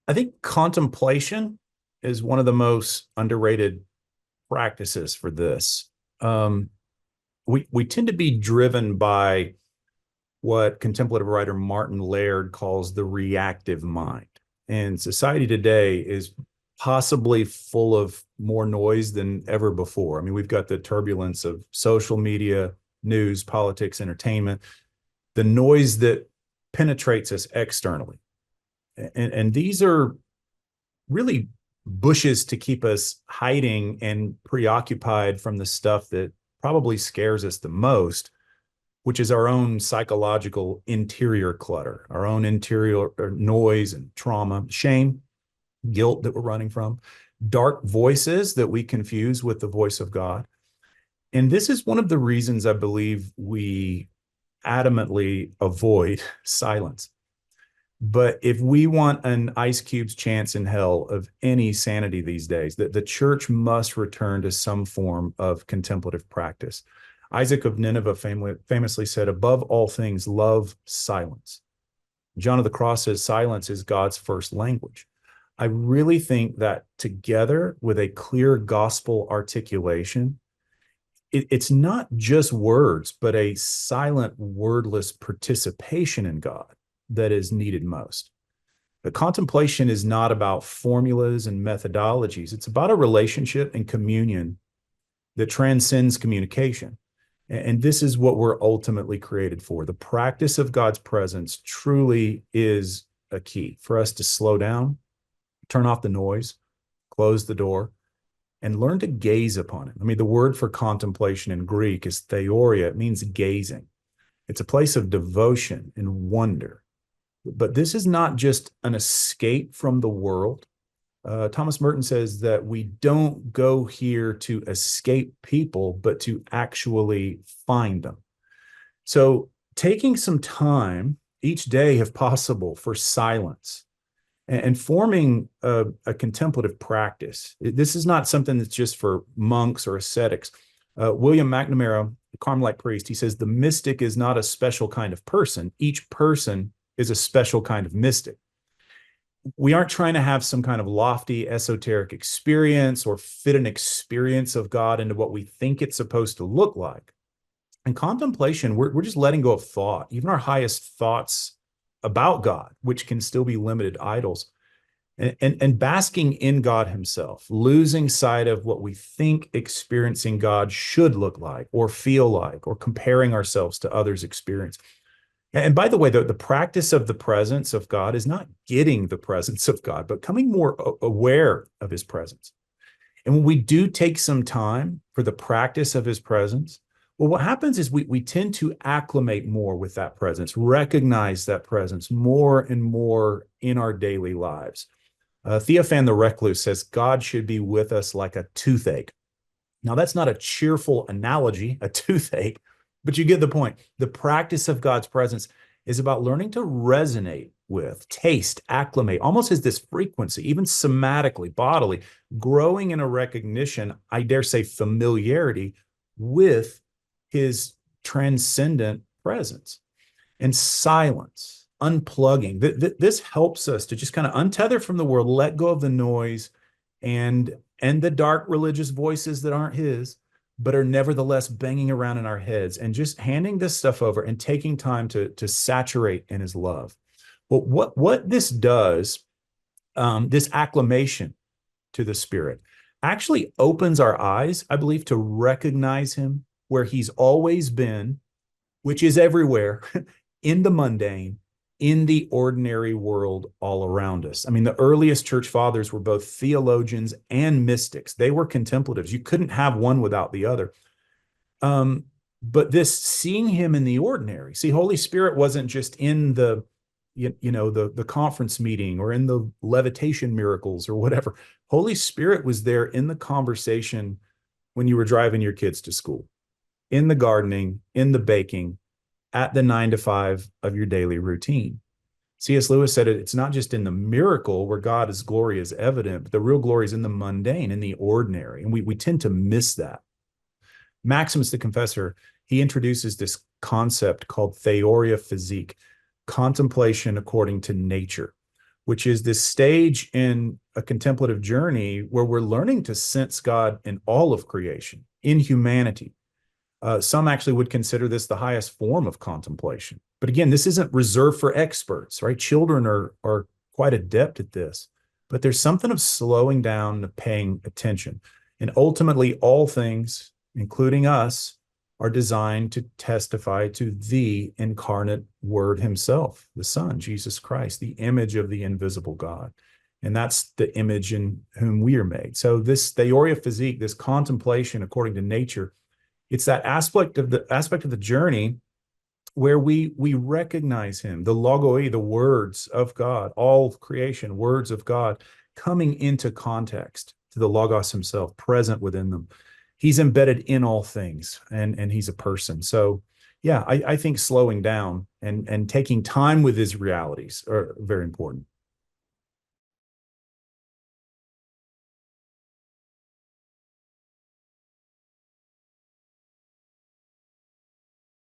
I think contemplation is one of the most underrated practices for this. Um, we tend to be driven by what contemplative writer Martin Laird calls the reactive mind. And society today is possibly full of more noise than ever before. I mean, we've got the turbulence of social media, news, politics, entertainment, the noise that penetrates us externally. And these are really bushes to keep us hiding and preoccupied from the stuff that probably scares us the most, which is our own psychological interior clutter, our own interior noise and trauma, shame, guilt that we're running from, dark voices that we confuse with the voice of God. And this is one of the reasons I believe we adamantly avoid silence. But if we want an Ice Cube's chance in hell of any sanity these days, that the church must return to some form of contemplative practice. Isaac of Nineveh famously said, above all things, love silence. John of the Cross says silence is God's first language. I really think that together with a clear gospel articulation, it's not just words, but a silent, wordless participation in God that is needed most. But contemplation is not about formulas and methodologies. It's about a relationship and communion that transcends communication. And this is what we're ultimately created for. The practice of God's presence truly is a key for us to slow down, turn off the noise, close the door, and learn to gaze upon it. I mean, the word for contemplation in Greek is theoria. It means gazing. It's a place of devotion and wonder. But this is not just an escape from the world. Thomas Merton says that we don't go here to escape people, but to actually find them. So taking some time each day, if possible, for silence and forming a contemplative practice. This is not something that's just for monks or ascetics. William McNamara, a Carmelite priest, he says the mystic is not a special kind of person. Each person is a special kind of mystic. We aren't trying to have some kind of lofty esoteric experience or fit an experience of God into what we think it's supposed to look like. In contemplation, we're just letting go of thought, even our highest thoughts about God, which can still be limited idols, and basking in God himself, losing sight of what we think experiencing God should look like or feel like, or comparing ourselves to others' experience. And by the way, the practice of the presence of God is not getting the presence of God, but coming more aware of his presence. And when we do take some time for the practice of his presence, well, what happens is we tend to acclimate more with that presence, recognize that presence more and more in our daily lives. Theophan the Recluse says God should be with us like a toothache. Now, that's not a cheerful analogy, a toothache, but you get the point. The practice of God's presence is about learning to resonate with, taste, acclimate, almost as this frequency, even somatically, bodily, growing in a recognition, I dare say familiarity with his transcendent presence and silence, unplugging. This helps us to just kind of untether from the world, let go of the noise and the dark religious voices that aren't his, but are nevertheless banging around in our heads, and just handing this stuff over and taking time to saturate in his love. Well, what this does, this acclamation to the Spirit, actually opens our eyes, I believe, to recognize him where he's always been, which is everywhere, in the mundane, in the ordinary world all around us. I mean, the earliest church fathers were both theologians and mystics. They were contemplatives. You couldn't have one without the other. But this seeing him in the ordinary, see, Holy Spirit wasn't just in the the conference meeting or in the levitation miracles or whatever. Holy Spirit was there in the conversation when you were driving your kids to school, in the gardening, in the baking, at the 9 to 5 of your daily routine. C.S. Lewis said it's not just in the miracle where God's glory is evident, but the real glory is in the mundane, in the ordinary. And we tend to miss that. Maximus the Confessor, he introduces this concept called Theoria physique, contemplation according to nature, which is this stage in a contemplative journey where we're learning to sense God in all of creation, in humanity. Some actually would consider this the highest form of contemplation. But again, this isn't reserved for experts, right? Children are quite adept at this. But there's something of slowing down and paying attention. And ultimately, all things, including us, are designed to testify to the incarnate Word himself, the Son, Jesus Christ, the image of the invisible God. And that's the image in whom we are made. So this Theoria physique, this contemplation according to nature, it's that aspect of the journey where we recognize him, the logoi, the words of God, all creation, words of God, coming into context to the logos himself, present within them. He's embedded in all things, and he's a person. So yeah, I think slowing down and taking time with his realities are very important.